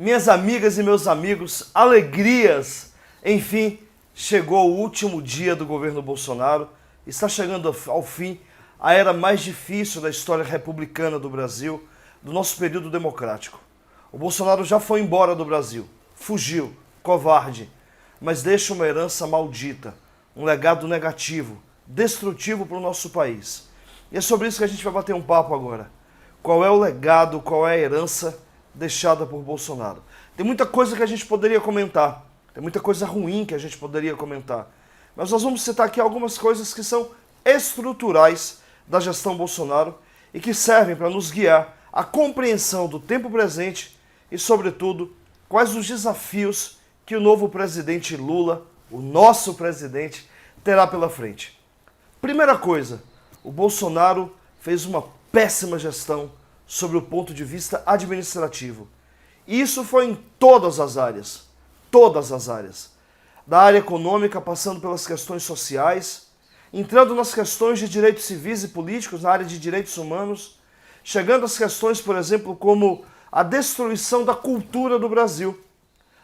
Minhas amigas e meus amigos, alegrias! Enfim, chegou o último dia do governo Bolsonaro. Está chegando ao fim a era mais difícil da história republicana do Brasil, do nosso período democrático. O Bolsonaro já foi embora do Brasil, fugiu, covarde, mas deixa uma herança maldita, um legado negativo, destrutivo para o nosso país. E é sobre isso que a gente vai bater um papo agora. Qual é o legado, qual é a herança deixada por Bolsonaro? Tem muita coisa que a gente poderia comentar, tem muita coisa ruim que a gente poderia comentar, mas nós vamos citar aqui algumas coisas que são estruturais da gestão Bolsonaro e que servem para nos guiar à compreensão do tempo presente e, sobretudo, quais os desafios que o novo presidente Lula, o nosso presidente, terá pela frente. Primeira coisa, o Bolsonaro fez uma péssima gestão sobre o ponto de vista administrativo. E isso foi em todas as áreas. Todas as áreas. Da área econômica, passando pelas questões sociais, entrando nas questões de direitos civis e políticos, na área de direitos humanos, chegando às questões, por exemplo, como a destruição da cultura do Brasil.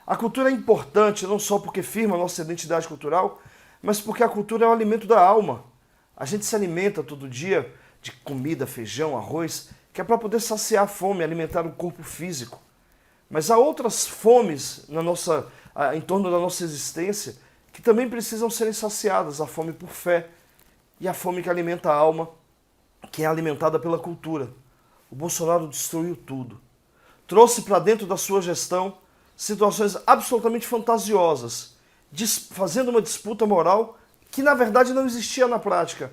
A cultura é importante não só porque firma a nossa identidade cultural, mas porque a cultura é o alimento da alma. A gente se alimenta todo dia de comida, feijão, arroz, que é para poder saciar a fome, alimentar o corpo físico. Mas há outras fomes em torno da nossa existência que também precisam serem saciadas. A fome por fé e a fome que alimenta a alma, que é alimentada pela cultura. O Bolsonaro destruiu tudo. Trouxe para dentro da sua gestão situações absolutamente fantasiosas, fazendo uma disputa moral que na verdade não existia na prática,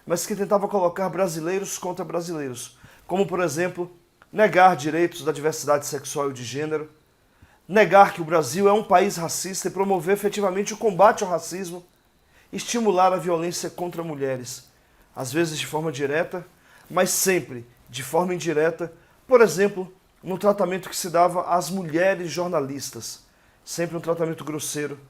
mas que tentava colocar brasileiros contra brasileiros. Como, por exemplo, negar direitos da diversidade sexual e de gênero, negar que o Brasil é um país racista e promover efetivamente o combate ao racismo, estimular a violência contra mulheres, às vezes de forma direta, mas sempre de forma indireta, por exemplo, no tratamento que se dava às mulheres jornalistas, sempre um tratamento grosseiro,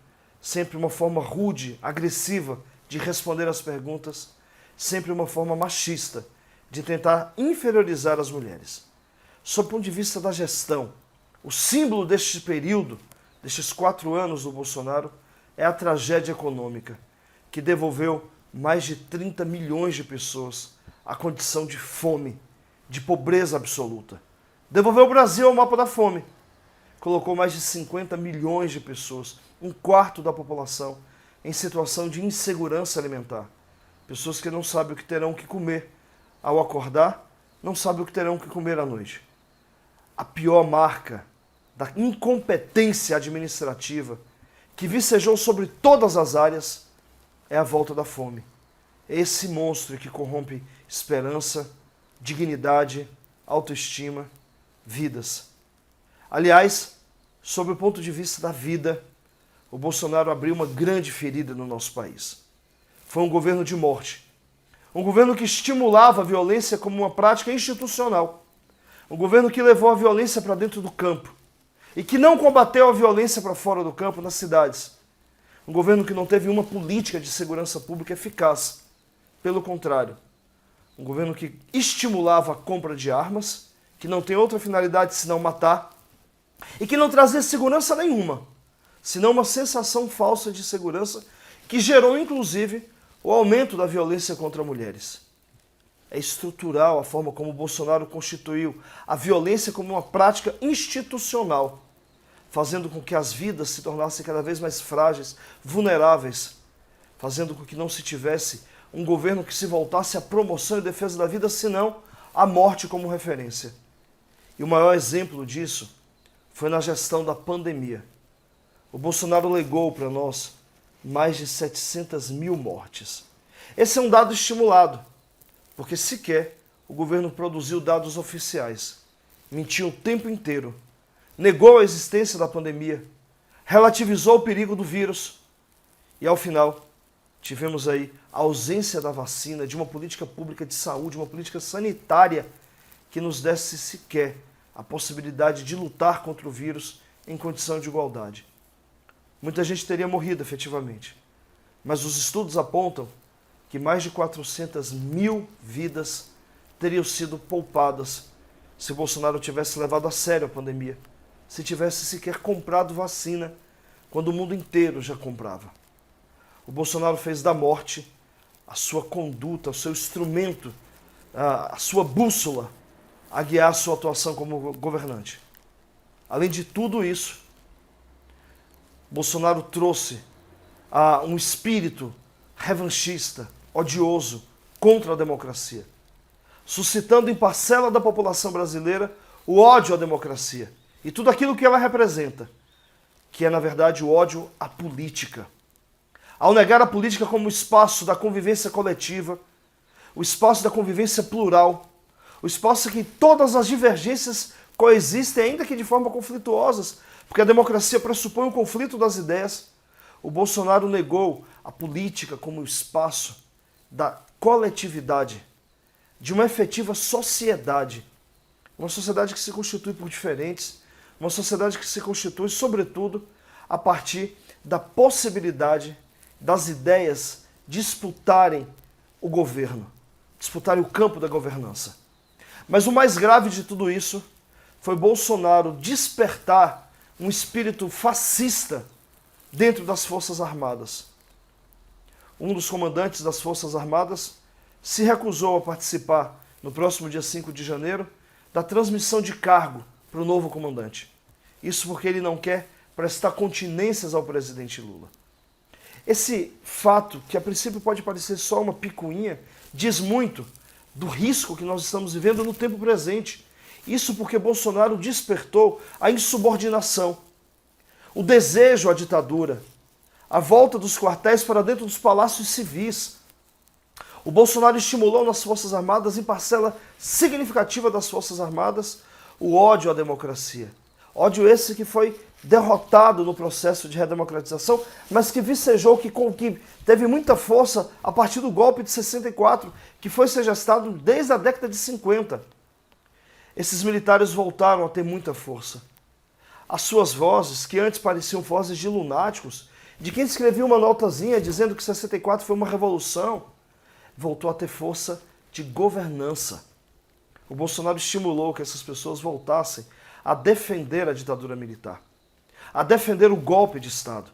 sempre uma forma rude, agressiva de responder às perguntas, sempre uma forma machista de tentar inferiorizar as mulheres. Sob o ponto de vista da gestão, o símbolo deste período, destes 4 anos do Bolsonaro, é a tragédia econômica, que devolveu mais de 30 milhões de pessoas à condição de fome, de pobreza absoluta. Devolveu o Brasil ao mapa da fome. Colocou mais de 50 milhões de pessoas, 1/4 da população, em situação de insegurança alimentar. Pessoas que não sabem o que terão que comer ao acordar, não sabem o que terão que comer à noite. A pior marca da incompetência administrativa que vicejou sobre todas as áreas é a volta da fome. É esse monstro que corrompe esperança, dignidade, autoestima, vidas. Aliás, sob o ponto de vista da vida, o Bolsonaro abriu uma grande ferida no nosso país. Foi um governo de morte. Um governo que estimulava a violência como uma prática institucional. Um governo que levou a violência para dentro do campo e que não combateu a violência para fora do campo, nas cidades. Um governo que não teve uma política de segurança pública eficaz. Pelo contrário, um governo que estimulava a compra de armas, que não tem outra finalidade senão matar, e que não trazia segurança nenhuma, senão uma sensação falsa de segurança que gerou, inclusive, o aumento da violência contra mulheres. É estrutural a forma como o Bolsonaro constituiu a violência como uma prática institucional, fazendo com que as vidas se tornassem cada vez mais frágeis, vulneráveis, fazendo com que não se tivesse um governo que se voltasse à promoção e defesa da vida, senão a morte como referência. E o maior exemplo disso foi na gestão da pandemia. O Bolsonaro legou para nós mais de 700 mil mortes. Esse é um dado estimulado, porque sequer o governo produziu dados oficiais. Mentiu o tempo inteiro, negou a existência da pandemia, relativizou o perigo do vírus e, ao final, tivemos aí a ausência da vacina, de uma política pública de saúde, uma política sanitária que nos desse sequer a possibilidade de lutar contra o vírus em condição de igualdade. Muita gente teria morrido efetivamente, mas os estudos apontam que mais de 400 mil vidas teriam sido poupadas se Bolsonaro tivesse levado a sério a pandemia, se tivesse sequer comprado vacina, quando o mundo inteiro já comprava. O Bolsonaro fez da morte a sua conduta, o seu instrumento, a sua bússola a guiar a sua atuação como governante. Além de tudo isso, Bolsonaro trouxe um espírito revanchista, odioso, contra a democracia, suscitando em parcela da população brasileira o ódio à democracia e tudo aquilo que ela representa, que é, na verdade, o ódio à política. Ao negar a política como espaço da convivência coletiva, o espaço da convivência plural, o espaço em que todas as divergências coexistem, ainda que de forma conflituosas, porque a democracia pressupõe o conflito das ideias, o Bolsonaro negou a política como espaço da coletividade, de uma efetiva sociedade. Uma sociedade que se constitui por diferentes, uma sociedade que se constitui, sobretudo, a partir da possibilidade das ideias disputarem o governo, disputarem o campo da governança. Mas o mais grave de tudo isso foi Bolsonaro despertar um espírito fascista dentro das Forças Armadas. Um dos comandantes das Forças Armadas se recusou a participar, no próximo dia 5 de janeiro, da transmissão de cargo para o novo comandante. Isso porque ele não quer prestar continências ao presidente Lula. Esse fato, que a princípio pode parecer só uma picuinha, diz muito do risco que nós estamos vivendo no tempo presente. Isso porque Bolsonaro despertou a insubordinação, o desejo à ditadura, a volta dos quartéis para dentro dos palácios civis. O Bolsonaro estimulou nas Forças Armadas, em parcela significativa das Forças Armadas, o ódio à democracia. Ódio esse que foi derrotado no processo de redemocratização, mas que vicejou, que teve muita força a partir do golpe de 64, que foi gestado desde a década de 50. Esses militares voltaram a ter muita força. As suas vozes, que antes pareciam vozes de lunáticos, de quem escrevia uma notazinha dizendo que 64 foi uma revolução, voltou a ter força de governança. O Bolsonaro estimulou que essas pessoas voltassem a defender a ditadura militar, a defender o golpe de Estado.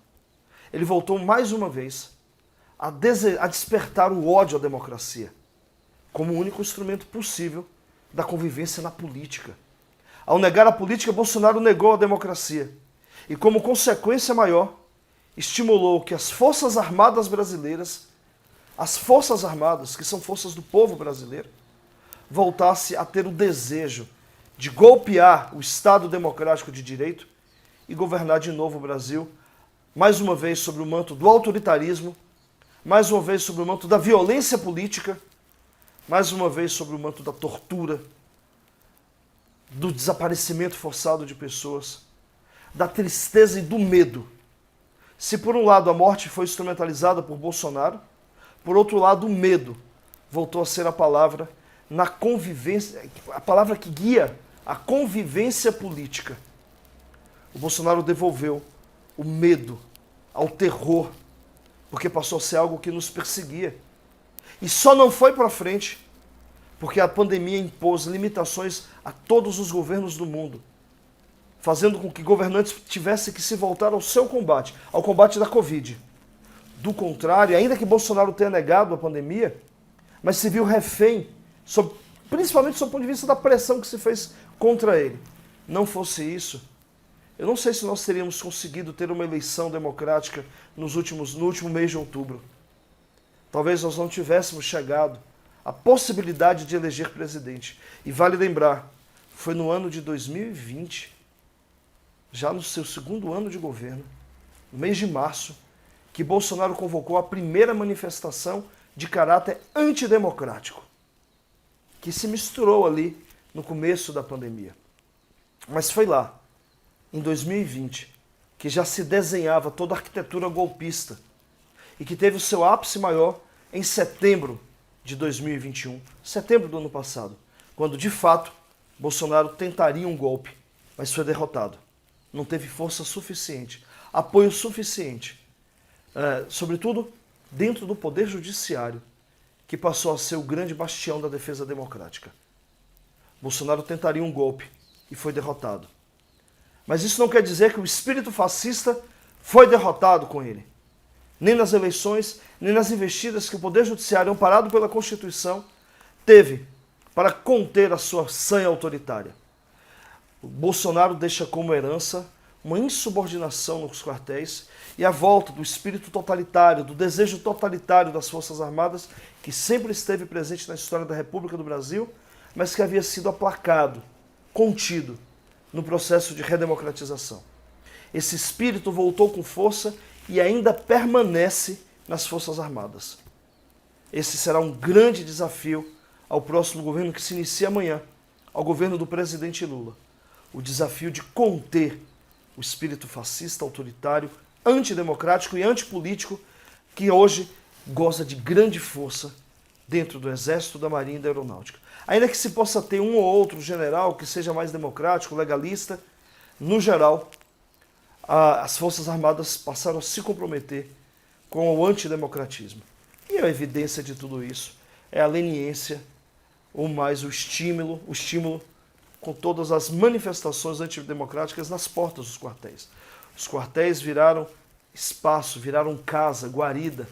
Ele voltou mais uma vez a despertar o ódio à democracia, como o único instrumento possível da convivência na política. Ao negar a política, Bolsonaro negou a democracia e, como consequência maior, estimulou que as Forças Armadas brasileiras, as Forças Armadas, que são forças do povo brasileiro, voltasse a ter o desejo de golpear o Estado democrático de direito e governar de novo o Brasil, mais uma vez sob o manto do autoritarismo, mais uma vez sob o manto da violência política, mais uma vez sob o manto da tortura, do desaparecimento forçado de pessoas, da tristeza e do medo. Se por um lado a morte foi instrumentalizada por Bolsonaro, por outro lado o medo voltou a ser a palavra na convivência, a palavra que guia a convivência política. O Bolsonaro devolveu o medo ao terror, porque passou a ser algo que nos perseguia. E só não foi para frente porque a pandemia impôs limitações a todos os governos do mundo, fazendo com que governantes tivessem que se voltar ao seu combate, ao combate da Covid. Do contrário, ainda que Bolsonaro tenha negado a pandemia, mas se viu refém, principalmente sob o ponto de vista da pressão que se fez contra ele. Não fosse isso, eu não sei se nós teríamos conseguido ter uma eleição democrática no último mês de outubro. Talvez nós não tivéssemos chegado à possibilidade de eleger presidente. E vale lembrar, foi no ano de 2020, já no seu segundo ano de governo, no mês de março, que Bolsonaro convocou a primeira manifestação de caráter antidemocrático, que se misturou ali no começo da pandemia. Mas foi lá, em 2020, que já se desenhava toda a arquitetura golpista e que teve o seu ápice maior em setembro de 2021, setembro do ano passado, quando, de fato, Bolsonaro tentaria um golpe, mas foi derrotado. Não teve força suficiente, apoio suficiente, sobretudo dentro do Poder Judiciário, que passou a ser o grande bastião da defesa democrática. Bolsonaro tentaria um golpe e foi derrotado. Mas isso não quer dizer que o espírito fascista foi derrotado com ele. Nem nas eleições, nem nas investidas que o Poder Judiciário, amparado pela Constituição, teve para conter a sua sanha autoritária. O Bolsonaro deixa como herança uma insubordinação nos quartéis e a volta do espírito totalitário, do desejo totalitário das Forças Armadas, que sempre esteve presente na história da República do Brasil, mas que havia sido aplacado, contido no processo de redemocratização. Esse espírito voltou com força e ainda permanece nas Forças Armadas. Esse será um grande desafio ao próximo governo que se inicia amanhã, ao governo do presidente Lula. O desafio de conter o espírito fascista, autoritário, antidemocrático e antipolítico que hoje goza de grande força dentro do Exército, da Marinha e da Aeronáutica. Ainda que se possa ter um ou outro general que seja mais democrático, legalista, no geral, as Forças Armadas passaram a se comprometer com o antidemocratismo. E a evidência de tudo isso é a leniência, ou mais o estímulo com todas as manifestações antidemocráticas nas portas dos quartéis. Os quartéis viraram espaço, viraram casa, guarida,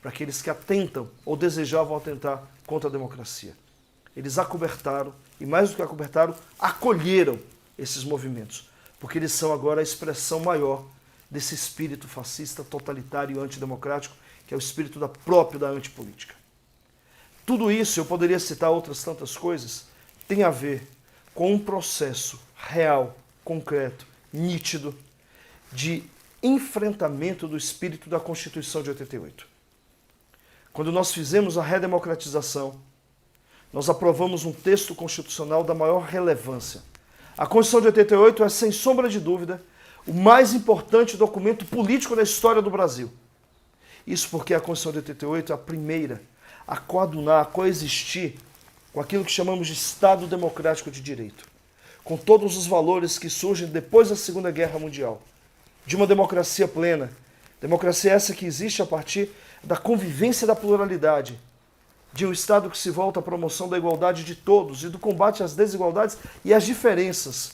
para aqueles que atentam ou desejavam atentar contra a democracia. Eles acobertaram, e mais do que acobertaram, acolheram esses movimentos, porque eles são agora a expressão maior desse espírito fascista, totalitário e antidemocrático, que é o espírito próprio da antipolítica. Tudo isso, eu poderia citar outras tantas coisas, tem a ver com um processo real, concreto, nítido, de enfrentamento do espírito da Constituição de 88. Quando nós fizemos a redemocratização, nós aprovamos um texto constitucional da maior relevância. A Constituição de 88 é, sem sombra de dúvida, o mais importante documento político da história do Brasil. Isso porque a Constituição de 88 é a primeira a coadunar, a coexistir com aquilo que chamamos de Estado Democrático de Direito, com todos os valores que surgem depois da Segunda Guerra Mundial, de uma democracia plena, democracia essa que existe a partir da convivência da pluralidade, de um Estado que se volta à promoção da igualdade de todos e do combate às desigualdades e às diferenças,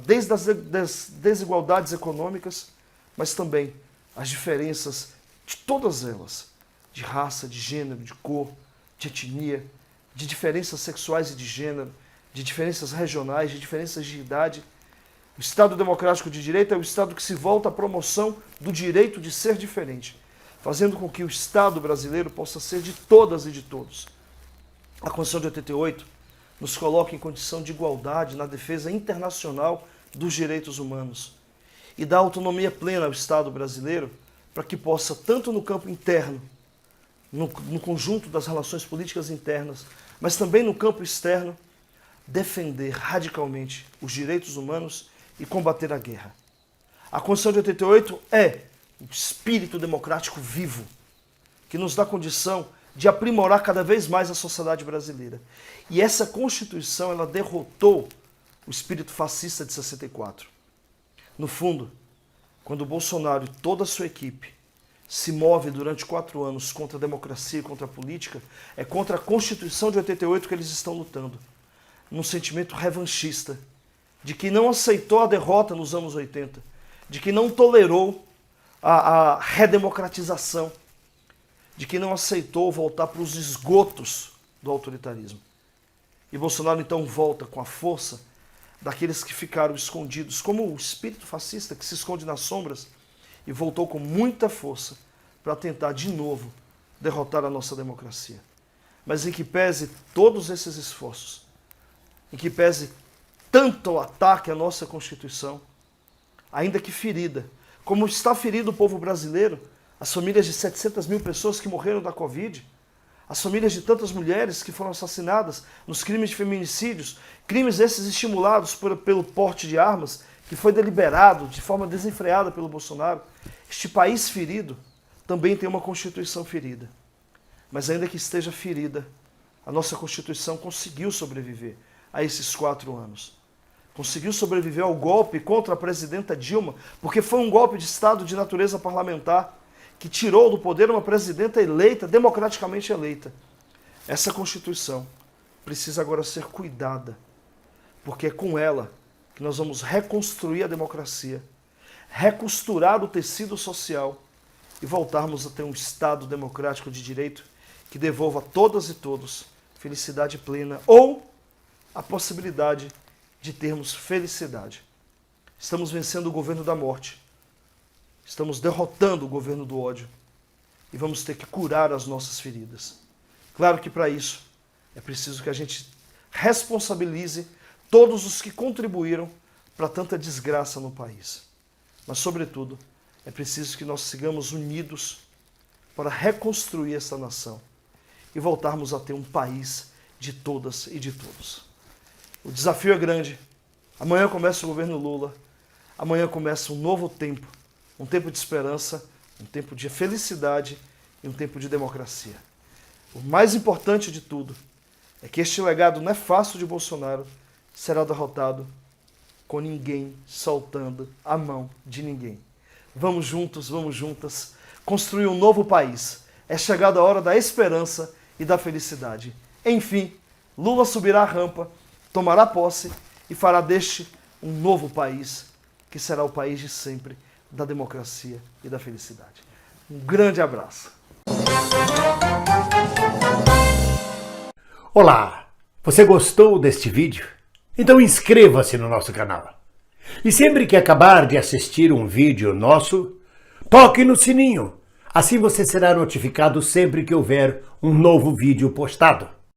desde as desigualdades econômicas, mas também as diferenças de todas elas, de raça, de gênero, de cor, de etnia, de diferenças sexuais e de gênero, de diferenças regionais, de diferenças de idade. O Estado Democrático de Direito é o Estado que se volta à promoção do direito de ser diferente, fazendo com que o Estado brasileiro possa ser de todas e de todos. A Constituição de 88 nos coloca em condição de igualdade na defesa internacional dos direitos humanos e dá autonomia plena ao Estado brasileiro para que possa, tanto no campo interno, no conjunto das relações políticas internas, mas também no campo externo, defender radicalmente os direitos humanos e combater a guerra. A Constituição de 88 é o espírito democrático vivo, que nos dá condição de aprimorar cada vez mais a sociedade brasileira. E essa Constituição, ela derrotou o espírito fascista de 64. No fundo, quando o Bolsonaro e toda a sua equipe se move durante 4 anos contra a democracia e contra a política, é contra a Constituição de 88 que eles estão lutando, num sentimento revanchista, de que não aceitou a derrota nos anos 80, de que não tolerou a redemocratização, de que não aceitou voltar para os esgotos do autoritarismo. E Bolsonaro então volta com a força daqueles que ficaram escondidos, como o espírito fascista que se esconde nas sombras, e voltou com muita força para tentar de novo derrotar a nossa democracia. Mas em que pese todos esses esforços, em que pese tanto o ataque à nossa Constituição, ainda que ferida, como está ferido o povo brasileiro, as famílias de 700 mil pessoas que morreram da Covid, as famílias de tantas mulheres que foram assassinadas nos crimes de feminicídios, crimes esses estimulados pelo porte de armas, que foi deliberado de forma desenfreada pelo Bolsonaro. Este país ferido também tem uma Constituição ferida. Mas ainda que esteja ferida, a nossa Constituição conseguiu sobreviver a esses 4 anos. Conseguiu sobreviver ao golpe contra a presidenta Dilma, porque foi um golpe de Estado de natureza parlamentar que tirou do poder uma presidenta eleita, democraticamente eleita. Essa Constituição precisa agora ser cuidada, porque é com ela que nós vamos reconstruir a democracia, recosturar o tecido social e voltarmos a ter um Estado democrático de direito que devolva a todas e todos felicidade plena ou a possibilidade de termos felicidade. Estamos vencendo o governo da morte, estamos derrotando o governo do ódio e vamos ter que curar as nossas feridas. Claro que para isso é preciso que a gente responsabilize todos os que contribuíram para tanta desgraça no país. Mas, sobretudo, é preciso que nós sigamos unidos para reconstruir essa nação e voltarmos a ter um país de todas e de todos. O desafio é grande. Amanhã começa o governo Lula. Amanhã começa um novo tempo. Um tempo de esperança, um tempo de felicidade e um tempo de democracia. O mais importante de tudo é que este legado nefasto de Bolsonaro será derrotado com ninguém soltando a mão de ninguém. Vamos juntos, vamos juntas, construir um novo país. É chegada a hora da esperança e da felicidade. Enfim, Lula subirá a rampa, tomará posse e fará deste um novo país, que será o país de sempre, da democracia e da felicidade. Um grande abraço. Olá, você gostou deste vídeo? Então inscreva-se no nosso canal. E sempre que acabar de assistir um vídeo nosso, toque no sininho. Assim você será notificado sempre que houver um novo vídeo postado.